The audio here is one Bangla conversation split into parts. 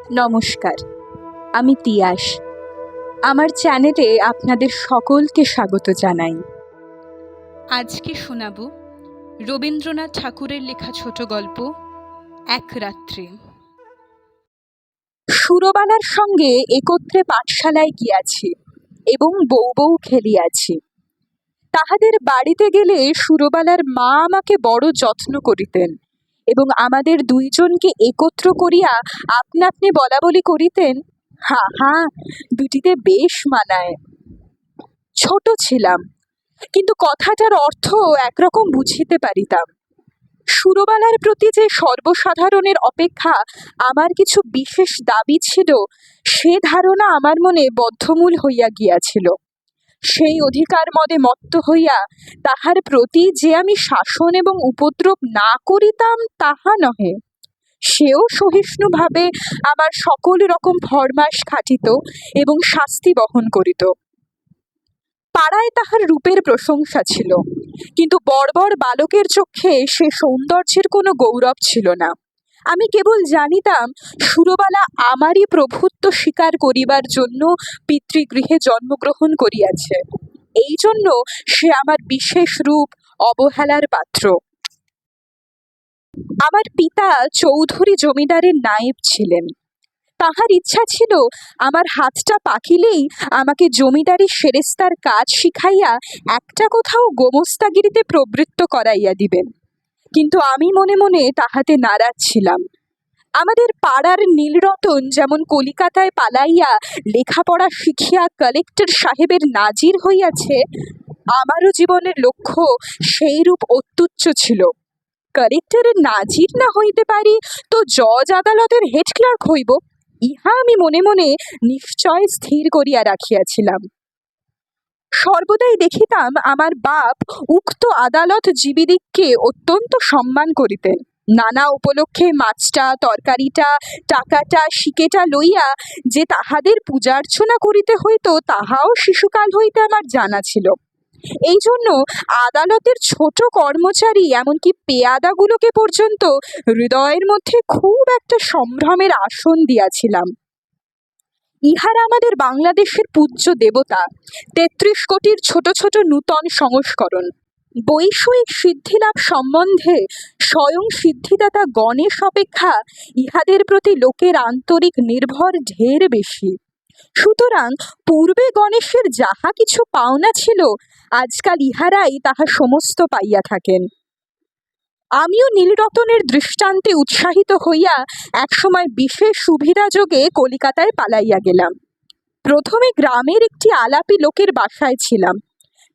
নমস্কার, আমি তিয়াস। আমার চ্যানেলে আপনাদের সকলকে স্বাগত জানাই। আজকে শোনাব রবীন্দ্রনাথ ঠাকুরের লেখা ছোট গল্প এক রাত্রি। সুরবালার সঙ্গে একত্রে পাঠশালায় গিয়াছি এবং বউ বউ খেলিয়াছি। তাহাদের বাড়িতে গেলে সুরবালার মা আমাকে বড় যত্ন করিতেন এবং আমাদের দুইজনকে একত্র করিয়া আপনা আপনি বলা বলি করিতেন। হা হা, দুটিতে বেশ মানায়। ছোট ছিলাম, কিন্তু কথাটার অর্থ একরকম বুঝিতে পারিতাম। সুরবালার প্রতি যে সর্বসাধারণের অপেক্ষা আমার কিছু বিশেষ দাবি ছিল, সে ধারণা আমার মনে বদ্ধমূল হইয়া গিয়াছিল। সেই অধিকার মদে মত্ত হইয়া তাহার প্রতি যে আমি শাসন এবং উপদ্রব না করিতাম তাহা নহে, সেও সহিষ্ণুভাবে আমার সকল রকম ফরমাস খাটিত এবং শাস্তি বহন করিত। পাড়ায় তাহার রূপের প্রশংসা ছিল, কিন্তু বর্বর বালকের চক্ষে সে সৌন্দর্যের কোনো গৌরব ছিল না। আমি কেবল জানিতাম সুরবালা আমারই প্রভুত্ব স্বীকার করিবার জন্য পিতৃগৃহে জন্মগ্রহণ করিয়াছে, এই জন্য সে আমার বিশেষ রূপ অবহেলার পাত্র। আমার পিতা চৌধুরী জমিদারের নায়েব ছিলেন। তাহার ইচ্ছা ছিল আমার হাতটা পাকিলেই আমাকে জমিদারি সেরেস্তার কাজ শিখাইয়া একটা কোথাও গোমস্তাগিরিতে প্রবৃত্ত করাইয়া দিবেন, কিন্তু আমি মনে মনে তাহাতে নারাজ ছিলাম। আমাদের পাড়ার নীলরতন যেমন কলিকাতায় পালাইয়া লেখাপড়া শিখিয়া কালেক্টর সাহেবের নাজির হইয়াছে, আমারও জীবনের লক্ষ্য সেইরূপ অত্যুচ্চ ছিল। কালেক্টরের নাজির না হইতে পারি তো জজ আদালতের হেড ক্লার্ক হইব, ইহা আমি মনে মনে নিশ্চয় স্থির করিয়া রাখিয়াছিলাম। সর্বদাই দেখিতাম আমার বাপ উক্ত আদালত জীবীদিগকে অত্যন্ত সম্মান করিতেন। নানা উপলক্ষে মাছটা, তরকারিটা, টাকাটা, শিকেটা লইয়া যে তাহাদের পূজার্চনা করিতে হইত, তাহাও শিশুকাল হইতে আমার জানা ছিল। এই জন্য আদালতের ছোট কর্মচারী এমনকি পেয়াদাগুলোকে পর্যন্ত হৃদয়ের মধ্যে খুব একটা সম্ভ্রমের আসন দিয়াছিলাম। ইহারা আমাদের বাংলাদেশের পূজ্য দেবতা, ৩৩ কোটির ছোট ছোট নূতন সংস্করণ। বৈষয়িক সিদ্ধিলাভ সম্বন্ধে স্বয়ং সিদ্ধিদাতা গণেশ অপেক্ষা ইহাদের প্রতি লোকের আন্তরিক নির্ভর ঢের বেশি। সুতরাং পূর্বে গণেশের যাহা কিছু পাওনা ছিল, আজকাল ইহারাই তাহা সমস্ত পাইয়া থাকেন। আমিও নীলরতনের দৃষ্টান্তে উৎসাহিত হইয়া একসময় বিশেষ সুবিধাযোগে কলিকাতায় পালাইয়া গেলাম। প্রথমে গ্রামের একটি আলাপি লোকের বাসায় ছিলাম,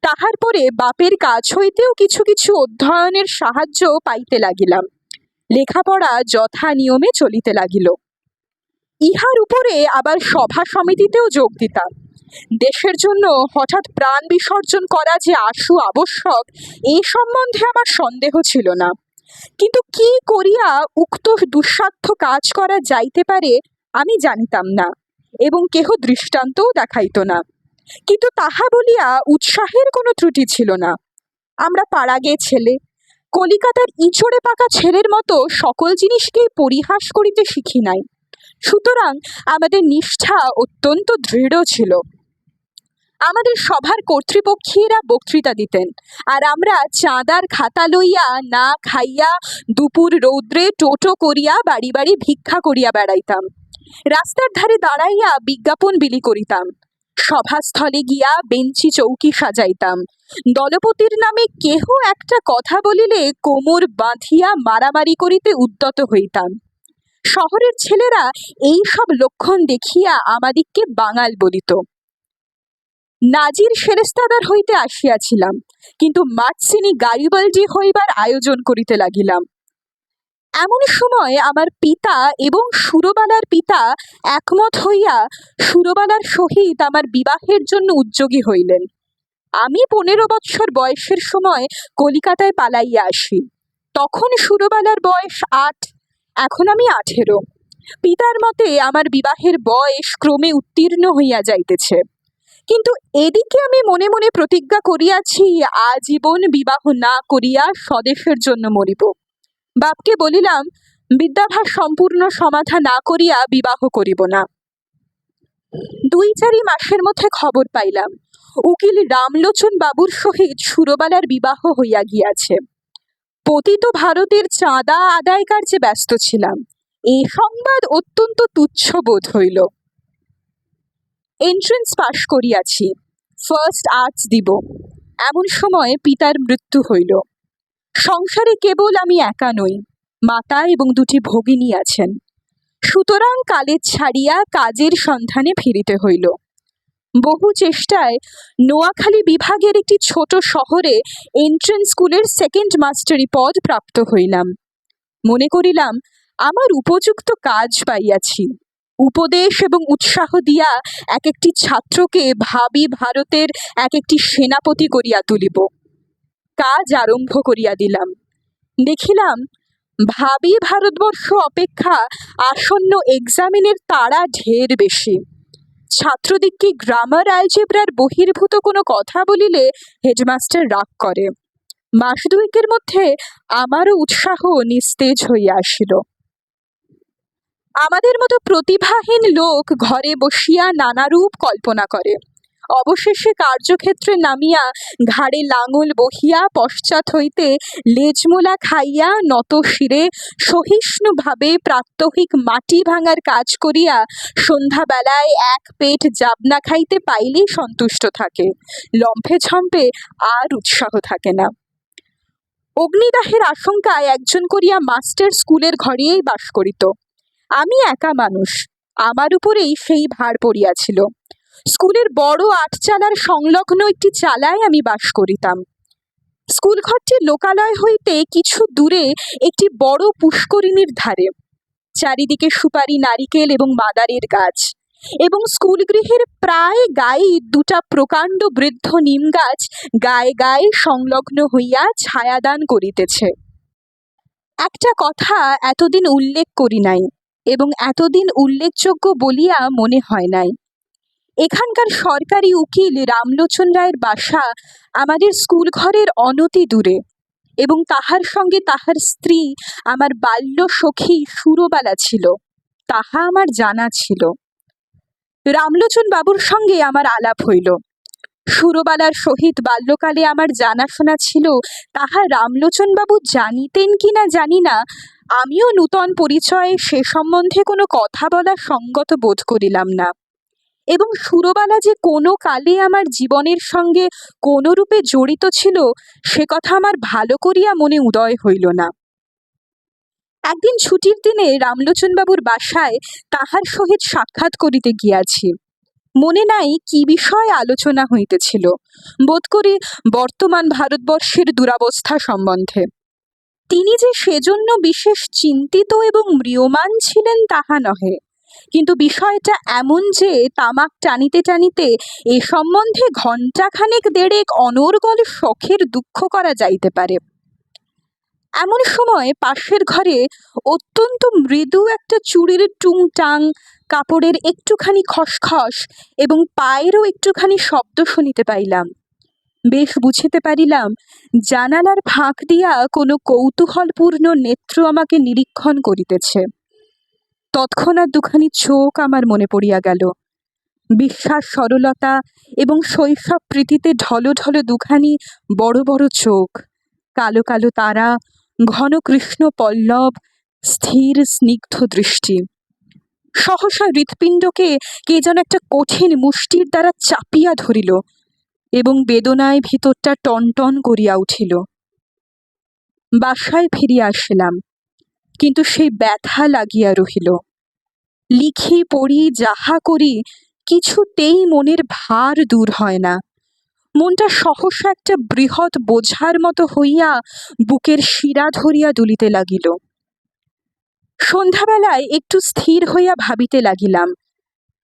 তাহার পরে বাপের কাছ হইতেও কিছু কিছু অধ্যয়নের সাহায্য পাইতে লাগিলাম। লেখাপড়া যথা নিয়মে চলিতে লাগিল। ইহার উপরে আবার সভা সমিতিতেও যোগ দিতাম। দেশের জন্য হঠাৎ প্রাণ বিসর্জন করা যে আশু আবশ্যক, এই সম্বন্ধে আমার সন্দেহ ছিল না, কিন্তু কি করিয়া উক্ত দুঃসাধ্য কাজ করা যাইতে পারে আমি জানিতাম না এবং কেহ দৃষ্টান্তও দেখাইত না। কিন্তু তাহা বলিয়া উৎসাহের কোনো ত্রুটি ছিল না। আমরা পাড়াগে ছেলে, কলিকাতার ইঁচড়ে পাকা ছেলের মতো সকল জিনিসকেই পরিহাস করিতে শিখি নাই, সুতরাং আমাদের নিষ্ঠা অত্যন্ত দৃঢ় ছিল। আমাদের সভার কর্তৃপক্ষীরা বক্তৃতা দিতেন, আর আমরা চাঁদার খাতা লইয়া না খাইয়া দুপুর রৌদ্রে টোটো করিয়া বাড়ি বাড়ি ভিক্ষা করিয়া বেড়াইতাম। রাস্তার ধারে দাঁড়াইয়া বিজ্ঞাপন বিলি করিতাম। সভাস্থলে গিয়া বেঞ্চি চৌকি সাজাইতাম। দলপতির নামে কেহ একটা কথা বলিলে কোমর বাঁধিয়া মারামারি করিতে উদ্যত হইতাম। শহরের ছেলেরা এই সব লক্ষণ দেখিয়া আমাদিগকে বাঙাল বলিত। নাজির সেরেস্তাদার হইতে আসিয়াছিলাম, কিন্তু মার্সিনি গারিবালডি হইবার আয়োজন করিতে লাগিলাম। এমন সময় আমার পিতা এবং সুরবালার পিতা একমত হইয়া সুরবালার সহিত আমার বিবাহের জন্য উদ্যোগী হইলেন। আমি ১৫ বৎসর বয়সের সময় কলিকাতায় পালাইয়া আসি। তখন সুরবালার বয়স ৮, এখন আমি ১৮। পিতার মতে আমার বিবাহের বয়স ক্রমে উত্তীর্ণ হইয়া যাইতেছে, কিন্তু এদিকে আমি মনে মনে প্রতিজ্ঞা করিয়াছি আজীবন বিবাহ না করিয়া স্বদেশের জন্য মরিব। বাপকে বলিলাম, বিদ্যাভ্যাস সম্পূর্ণ সমাধা না করিয়া বিবাহ করিব না। 2-4 মাসের মধ্যে খবর পাইলাম উকিল রামলোচন বাবুর সহিত সুরবালার বিবাহ হইয়া গিয়াছে। পতিত ভারতের চাঁদা আদায় কার্যে ব্যস্ত ছিলাম। এই সংবাদ অত্যন্ত তুচ্ছ বোধ হইল। এন্ট্রেন্স পাশ করিয়াছি, ফার্স্ট আর্টস দিব, এমন সময় পিতার মৃত্যু হইল। সংসারে কেবল আমি একা নই, মাতা এবং 2টি ভগিনী আছেন। সুতরাং কালেজ ছাড়িয়া কাজের সন্ধানে ফিরিতে হইল। বহু চেষ্টায় নোয়াখালী বিভাগের একটি ছোট শহরে এন্ট্রেন্স স্কুলের সেকেন্ড মাস্টারি পদ প্রাপ্ত হইলাম। মনে করিলাম আমার উপযুক্ত কাজ পাইয়াছি। উপদেশ এবং উৎসাহ দিয়া এক একটি ছাত্রকে ভাবি ভারতের এক একটি সেনাপতি করিয়া তুলিব। কাজ আরম্ভ করিয়া দিলাম। দেখিলাম ভাবি ভারতবর্ষ অপেক্ষা আসন্ন এক্সামিনের তাড়া ঢের বেশি। ছাত্রদিগকে গ্রামার অ্যালজেব্রার বহির্ভূত কোনো কথা বলিলে হেডমাস্টার রাগ করে। মাস 2 মধ্যে আমারও উৎসাহ নিস্তেজ হইয়া আসিল। আমাদের মতো প্রতিভাহীন লোক ঘরে বসিয়া নানারূপ কল্পনা করে, অবশেষে কার্যক্ষেত্রে নামিয়া ঘাড়ে লাঙল বহিয়া পশ্চাৎ হইতে লেজমোলা খাইয়া নত শিরে সহিষ্ণুভাবে প্রাত্যহিক মাটি ভাঙার কাজ করিয়া সন্ধ্যাবেলায় 1 পেট জাবনা খাইতে পাইলেই সন্তুষ্ট থাকে। লম্ফে ঝম্পে আর উৎসাহ থাকে না। অগ্নিদাহের আশঙ্কায় একজন করিয়া মাস্টার স্কুলের ঘরেই বাস করিত। আমি একা মানুষ, আমার উপরেই সেই ভার পড়িয়াছিল। স্কুলের বড় 8 চালার সংলগ্ন একটি চালায় আমি বাস করিতাম। স্কুল ঘরটি লোকালয় হইতে কিছু দূরে একটি বড় পুষ্করিণীর ধারে। চারিদিকে সুপারি, নারিকেল এবং মাদারের গাছ, এবং স্কুল গৃহের প্রায় গায়ে 2টা প্রকাণ্ড বৃদ্ধ নিম গাছ গায়ে গায়ে সংলগ্ন হইয়া ছায়াদান করিতেছে। একটা কথা এতদিন উল্লেখ করি নাই এবং এতদিন উল্লেখযোগ্য বলিয়া মনে হয় নাই। এখানকার সরকারি উকিল রামলোচন রায়ের বাসা আমাদের স্কুল ঘরের অনতি দূরে, এবং তাহার সঙ্গে তাহার স্ত্রী আমার বাল্য সখী সুরবালা ছিল, তাহা আমার জানা ছিল। রামলোচন বাবুর সঙ্গে আমার আলাপ হইল। সুরবালার সহিত বাল্যকালে আমার জানাশোনা ছিল, তাহা রামলোচন বাবু জানিতেন কিনা জানি না। আমিও নূতন পরিচয়ে সে সম্বন্ধে কোনো কথা বলা সঙ্গত বোধ করিলাম না, এবং সুরবালা যে কোনো কালে আমার জীবনের সঙ্গে কোনো রূপে জড়িত ছিল সে কথা আমার ভালো করিয়া মনে উদয় হইল না। একদিন ছুটির দিনে রামলোচন বাবুর বাসায় তাহার সহিত সাক্ষাৎ করিতে গিয়াছি। মনে নাই কি বিষয়ে আলোচনা হইতেছিল, বোধ করি বর্তমান ভারতবর্ষের দুরবস্থা সম্বন্ধে। তিনি যে সেজন্য বিশেষ চিন্তিত এবং ম্রিয়মাণ ছিলেন তাহা নহে, কিন্তু বিষয়টা এমন যে তামাক টানিতে টানিতে এ সম্বন্ধে ঘণ্টাখানেক দেড়েক অনর্গল শখের দুঃখ করা যাইতে পারে। এমন সময় পাশের ঘরে অত্যন্ত মৃদু একটা চুড়ির টুংটাং, কাপড়ের একটুখানি খসখস এবং পায়েরও একটুখানি শব্দ শুনিতে পাইলাম। বেশ বুঝিতে পারিলাম জানালার ফাঁক দিয়া কোনো কৌতূহলপূর্ণ নেত্র আমাকে নিরীক্ষণ করিতেছে। তৎক্ষণাৎ 2খানি চোখ আমার মনে পড়িয়া গেল। বিশ্বাস, সরলতা এবং শৈশব প্রীতিতে ঢলঢল 2খানি বড় বড় চোখ, কালো কালো তারা, ঘন কৃষ্ণ পল্লব, স্থির স্নিগ্ধ দৃষ্টি। সহসা হৃৎপিণ্ডকে কে যেন একটা কঠিন মুষ্টির দ্বারা চাপিয়া ধরিল এবং বেদনায় ভিতরটা টনটন করিয়া উঠিল। বাসায় ফিরিয়া আসিলাম, কিন্তু সেই ব্যথা লাগিয়া রহিল। লিখি পড়ি যাহা করি কিছুতেই মনের ভার দূর হয় না। মনটা সহসা একটা বৃহৎ বোঝার মতো হইয়া বুকের শিরা ধরিয়া দুলিতে লাগিল। সন্ধ্যাবেলায় একটু স্থির হইয়া ভাবিতে লাগিলাম,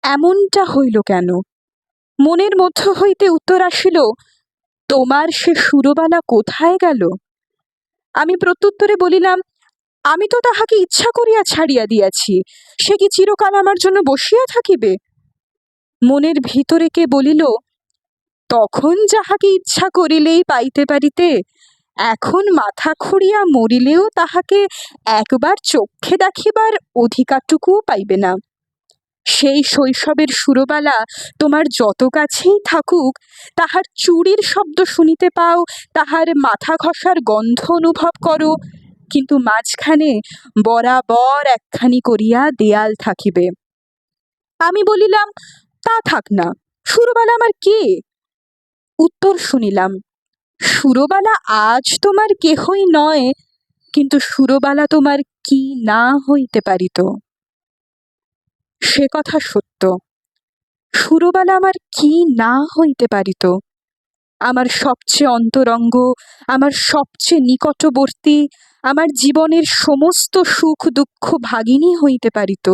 এমনটা হইল কেন? মনের মধ্য হইতে উত্তর আসিল, তোমার সে সুরবালা কোথায় গেল? আমি প্রত্যুত্তরে বলিলাম, আমি তো তাহাকে ইচ্ছা করিয়া ছাড়িয়া দিয়াছি, সে কি চিরকাল আমার জন্য বসিয়া থাকিবে? মনের ভিতরে কে বলিল, তখন যাহাকে ইচ্ছা করিলেই পাইতে পারিতে, এখন মাথা খুঁড়িয়া মরিলেও তাহাকে একবার চক্ষে দেখিবার অধিকারটুকুও পাইবে না। সেই শৈশবের সুরবালা তোমার যত কাছেই থাকুক, তাহার চুড়ির শব্দ শুনিতে পাও, তাহার মাথা ঘষার গন্ধ অনুভব করো, কিন্তু মাঝখানে বরাবর একখানি করিয়া দেয়াল থাকিবে। আমি বলিলাম, তা থাক না, সুরবালা আমার কে? উত্তর শুনিলাম, সুরবালা আজ তোমার কেহই নয়, কিন্তু সুরবালা তোমার কি না হইতে পারিত। সে কথা সত্য, সুরবালা আমার কি না হইতে পারিত। আমার সবচেয়ে অন্তরঙ্গ, আমার সবচেয়ে নিকটবর্তী, আমার জীবনের সমস্ত সুখ দুঃখ ভাগিনী হইতে পারিত।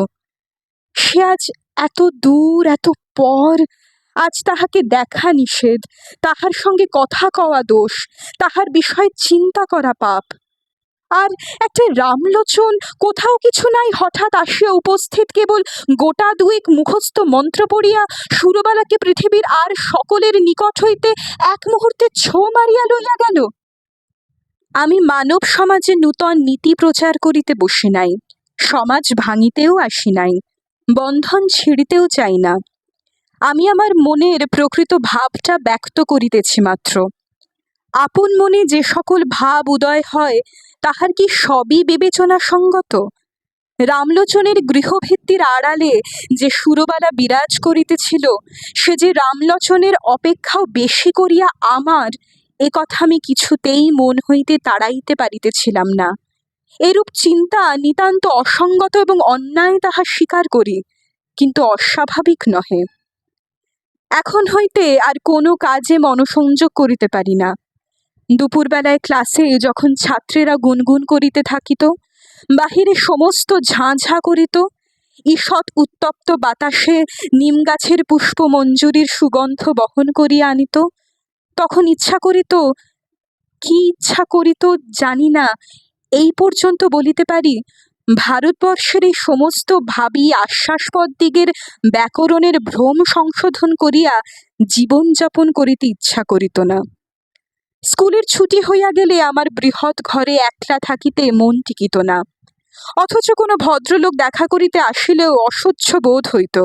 সে আজ এত দূর, এত পর, আজ তাহাকে দেখা নিষেধ, তাহার সঙ্গে কথা কওয়া দোষ, তাহার বিষয়ে চিন্তা করা পাপ। আর একটা রামলোচন, কোথাও কিছু নাই, হঠাৎ আসিয়া উপস্থিত, কেবল গোটা দুয়েক মুখস্থ মন্ত্র পড়িয়া সুরবালাকে পৃথিবীর আর সকলের নিকট হইতে এক মুহূর্তে ছো মারিয়া লইয়া গেল। আমি মানব সমাজে নূতন নীতি প্রচার করিতে বসি নাই, সমাজ ভাঙিতেও আসি নাই, বন্ধন ছিঁড়িতেও চাই না। আমি আমার মনের প্রকৃত ভাবটা ব্যক্ত করিতেছি মাত্র। আপন মনে যে সকল ভাব উদয় হয়, তাহার কি সবই বিবেচনা সঙ্গত? রামলোচনের গৃহভিত্তির আড়ালে যে সুরবালা বিরাজ করিতেছিল, সে যে রামলোচনের অপেক্ষাও বেশি করিয়া আমার, এ কথা আমি কিছুতেই মন হইতে তাড়াইতে পারিতেছিলাম না। এরূপ চিন্তা নিতান্ত অসঙ্গত এবং অন্যায়, তাহা স্বীকার করি, কিন্তু অস্বাভাবিক নহে। এখন হইতে আর কোনো কাজে মনোসংযোগ করিতে পারি না। দুপুরবেলায় ক্লাসে যখন ছাত্রেরা গুনগুন করিতে থাকিত, বাহিরে সমস্ত ঝাঁ ঝাঁ করিত, ঈষৎ উত্তপ্ত বাতাসে নিম গাছের পুষ্প মঞ্জুরির সুগন্ধ বহন করিয়া আনিত, তখন ইচ্ছা করিত, কি ইচ্ছা করিত জানি না, এই পর্যন্ত বলিতে পারি, ভারতবর্ষের এই সমস্ত ভাবী আশ্বাসপদ দিগের ব্যাকরণের ভ্রম সংশোধন করিয়া জীবনযাপন করিতে ইচ্ছা করিত না। স্কুলের ছুটি হইয়া গেলে আমার বৃহৎ ঘরে একলা থাকিতে মন টিকিত না, অথচ কোনো ভদ্রলোক দেখা করিতে আসিলেও অসহ্য বোধ হইত।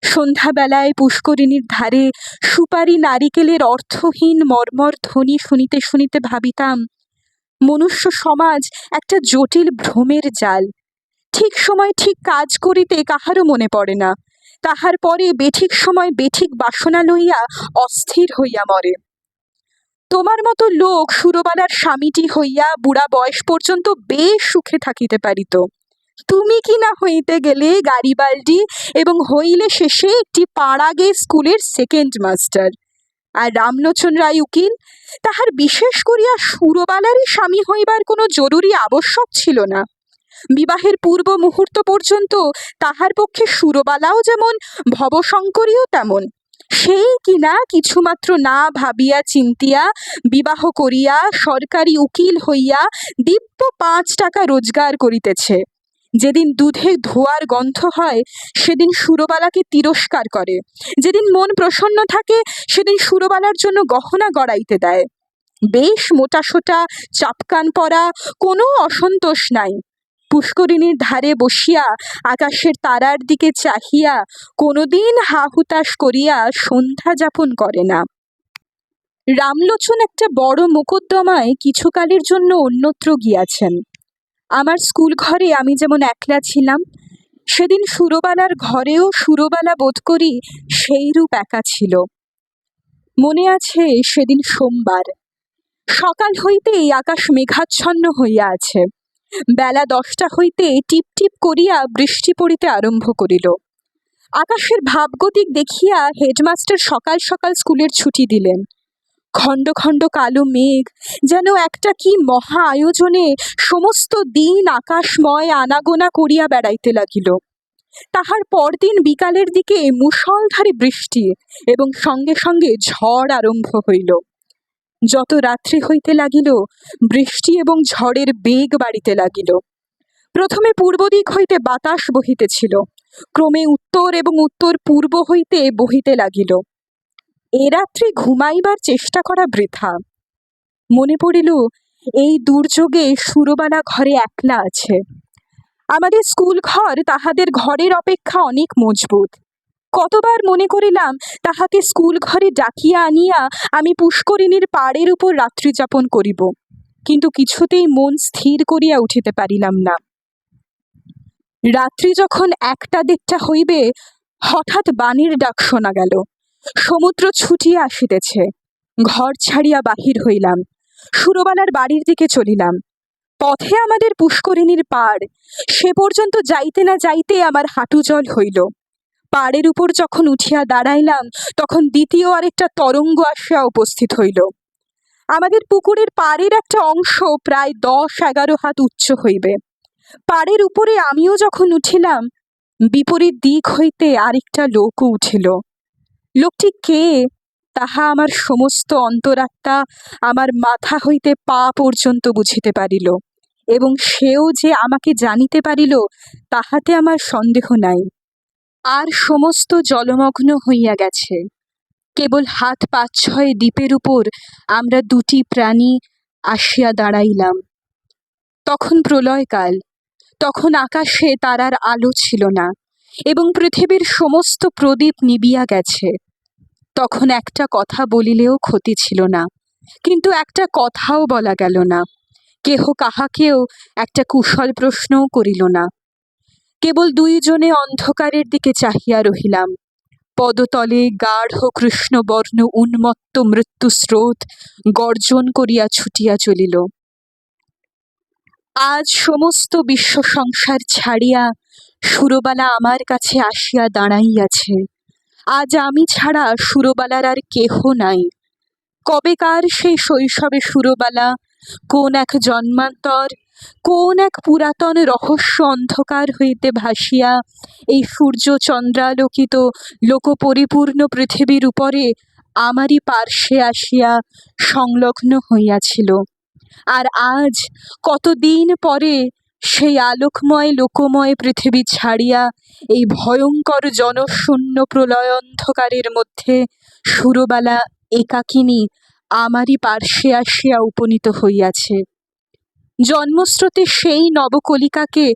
সন্ধ্যাবেলায় পুষ্করিণীর ধারে সুপারি নারিকেলের অর্থহীন মর্মর ধ্বনি শুনিতে শুনিতে ভাবিতাম, মনুষ্য সমাজ একটা জটিল ভ্রমের জাল। ঠিক সময় ঠিক কাজ করিতে কাহারও মনে পড়ে না, তাহার পরে বেঠিক সময় বেঠিক বাসনা লইয়া অস্থির হইয়া মরে। তোমার মতো লোক সুরবালার স্বামীটি হইয়া বুড়া বয়স পর্যন্ত বেশ সুখে থাকিতে পারিত। তুমি কি না হইতে গেলে গাড়িবালটি, এবং হইলে শেষে একটি পাড়াগে স্কুলের সেকেন্ড মাস্টার। আর রামলোচন রায় উকিল, তাহার বিশেষ করিয়া সুরবালারই স্বামী হইবার কোনো জরুরি আবশ্যক ছিল না। বিবাহের পূর্ব মুহূর্ত পর্যন্ত তাহার পক্ষে সুরবালাও যেমন, ভবশঙ্করীও তেমন। সেই কিনা কিছুমাত্র না ভাবিয়া চিন্তিয়া বিবাহ করিয়া সরকারি উকিল হইয়া দিব্য 5 টাকা রোজগার করিতেছে। যেদিন দুধে ধোয়ার গন্ধ হয়, সেদিন সুরবালাকে তিরস্কার করে, যেদিন মন প্রসন্ন থাকে, সেদিন সুরবালার জন্য গহনা গড়াইতে দেয়। বেশ মোটাসোটা চাপকান পরা, কোনো অসন্তোষ নাই। পুষ্করিণীর ধারে বসিয়া আকাশের তারার দিকে চাহিয়া কোনোদিন হা হুতাশ করিয়া সন্ধ্যা যাপন করে না। রামলোচন একটা বড় মোকদ্দমায় কিছুকালের জন্য অন্যত্র গিয়াছেন। আমার স্কুল ঘরে আমি যেমন একলা ছিলাম, সেদিন সুরবালার ঘরেও সুরবালা বোধ করি সেইরূপ একা ছিল। মনে আছে, সেদিন সোমবার সকাল হইতেই আকাশ মেঘাচ্ছন্ন হইয়া আছে। বেলা 10টা হইতে টিপ টিপ করিয়া বৃষ্টি পড়িতে আরম্ভ করিল। আকাশের ভাবগতিক দেখিয়া হেডমাস্টার সকাল সকাল স্কুলের ছুটি দিলেন। খণ্ড খণ্ড কালো মেঘ যেন একটা কি মহা আয়োজনে সমস্ত দিন আকাশময় আনাগোনা করিয়া বেড়াইতে লাগিল। তাহার পরদিন বিকালের দিকে মুষলধারে বৃষ্টি এবং সঙ্গে সঙ্গে ঝড় আরম্ভ হইল। যত রাত্রি হইতে লাগিল, বৃষ্টি এবং ঝড়ের বেগ বাড়িতে লাগিল। প্রথমে পূর্ব দিক হইতে বাতাস বহিতেছিল, ক্রমে উত্তর এবং উত্তর পূর্ব হইতে বহিতে লাগিল। এ রাত্রি ঘুমাইবার চেষ্টা করা বৃথা। মনে পড়িল এই দুর্যোগে সুরবালা ঘরে একলা আছে। আমাদের স্কুল ঘর তাহাদের ঘরের অপেক্ষা অনেক মজবুত। কতবার মনে করিলাম তাহাকে স্কুল ঘরে ডাকিয়া আনিয়া আমি পুষ্করিণীর পাড়ের উপর রাত্রি যাপন করিব, কিন্তু কিছুতেই মন স্থির করিয়া উঠিতে পারিলাম না। রাত্রি যখন 1টা-1:30 হইবে, হঠাৎ বাণীর ডাক শোনা গেল। সমুদ্র ছুটিয়া আসিতেছে। ঘর ছাড়িয়া বাহির হইলাম, সুরবালার বাড়ির দিকে চলিলাম। পথে আমাদের পুষ্করিণীর পাড়, সে পর্যন্ত যাইতে না যাইতে আমার হাঁটু জল হইল। পাড়ের উপর যখন উঠিয়া দাঁড়াইলাম, তখন দ্বিতীয় আরেকটা তরঙ্গ আসিয়া উপস্থিত হইল। আমাদের পুকুরের পাড়ের একটা অংশ প্রায় 10-11 হাত উচ্চ হইবে। পাড়ের উপরে আমিও যখন উঠিলাম, বিপরীত দিক হইতে আরেকটা লোকও উঠিল। লোকটি কে তাহা আমার সমস্ত অন্তরাত্মা আমার মাথা হইতে পা পর্যন্ত বুঝিতে পারিল, এবং সেও যে আমাকে জানিতে পারিল তাহাতে আমার সন্দেহ নাই। আর সমস্ত জলমগ্ন হইয়া গেছে। কেবল হাত 5-6 দ্বীপের উপর আমরা দুটি প্রাণী আসিয়া দাঁড়াইলাম। তখন প্রলয়কাল, তখন আকাশে তারার আলো ছিল না, এবং পৃথিবীর সমস্ত প্রদীপ নিবিয়া গেছে। তখন একটা কথা বলিলেও ক্ষতি ছিল না, কিন্তু একটা কথাও বলা গেল না। কেহ কাহাকেও একটা কুশল প্রশ্নও করিল না। কেবল দুইজনে অন্ধকারের দিকে চাহিয়া রহিলাম। পদতলে গাঢ় কৃষ্ণবর্ণ উন্মত্ত মৃত্যু স্রোত গর্জন করিয়া ছুটিয়া চলিল। আজ সমস্ত বিশ্ব সংসার ছাড়িয়া সুরবালা আমার কাছে আসিয়া দাঁড়াইয়াছে। আজ আমি ছাড়া সুরবালার আর কেহ নাই। কবেকার সেই শৈশবে সুরবালা কোন এক জন্মান্তর, কোন এক পুরাতন রহস্য অন্ধকার হইতে ভাসিয়া এই সূর্য চন্দ্রালোকিত লোকপরিপূর্ণ পৃথিবীর উপরে আমারই পার্শ্বে আসিয়া সংলগ্ন হইয়াছিল। আর আজ কতদিন পরে সেই আলোকময় লোকময় পৃথিবী ছাড়িয়া এই ভয়ঙ্কর জনশূন্য প্রলয় অন্ধকারের মধ্যে সুরবালা একাকিনী আমারই পার্শ্বে আসিয়া উপনীত হইয়াছে। জন্মস্রোতে সেই নবকলিকাকে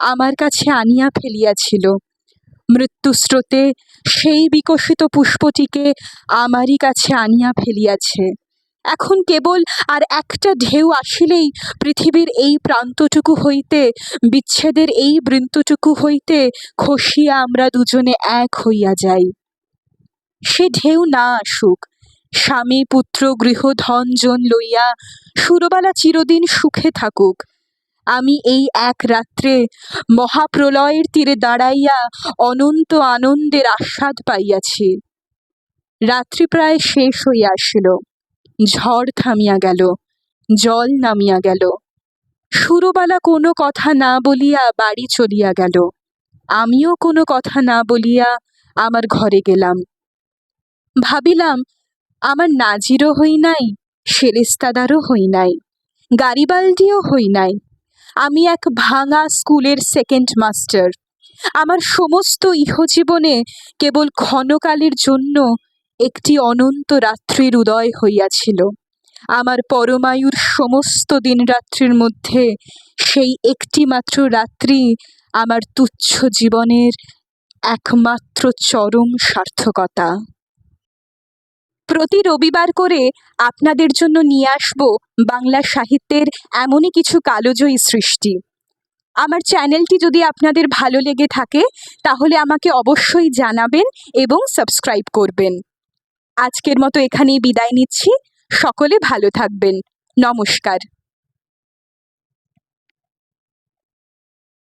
আমার কাছে আনিয়া ফেলিয়াছিল। মৃত্যুস্রোতে সেই বিকশিত পুষ্পটিকে আমারই কাছে আনিয়া ফেলিয়াছে। এখন কেবল আর একটা ঢেউ আসিলেই পৃথিবীর এই প্রান্তটুকু হইতে, বিচ্ছেদের এই বৃন্তটুকু হইতে খসিয়া আমরা দুজনে এক হইয়া যাই। সে ঢেউ না আসুক, স্বামী পুত্র গৃহ ধন জন লইয়া সুরবালা চিরদিন সুখে থাকুক। আমি এই এক রাত্রে মহাপ্রলয়ের তীরে দাঁড়াইয়া অনন্ত আনন্দের আস্বাদ পাইয়াছি। রাত্রি প্রায় শেষ হইয়া আসিল। ঝড় থামিয়া গেল, জল নামিয়া গেল। সুরবালা কোনো কথা না বলিয়া বাড়ি চলিয়া গেল। আমিও কোনো কথা না বলিয়া আমার ঘরে গেলাম। ভাবিলাম, আমার নাজিরও হই নাই, সেরেস্তাদারও হই নাই, গারিবালদিও হই নাই। আমি এক ভাঙা স্কুলের সেকেন্ড মাস্টার। আমার সমস্ত ইহজীবনে কেবল ক্ষণকালের জন্য একটি অনন্ত রাত্রির উদয় হইয়াছিল। আমার পরমায়ুর সমস্ত দিন রাত্রির মধ্যে সেই একটি মাত্র রাত্রি আমার তুচ্ছ জীবনের একমাত্র চরম সার্থকতা। প্রতি রবিবার করে আপনাদের জন্য নিয়ে আসব বাংলা সাহিত্যের এমনই কিছু কালজয়ী সৃষ্টি। আমার চ্যানেলটি যদি আপনাদের ভালো লেগে থাকে তাহলে আমাকে অবশ্যই জানাবেন এবং সাবস্ক্রাইব করবেন। আজকের মতো এখানেই বিদায় নিচ্ছি। সকলে ভালো থাকবেন। নমস্কার।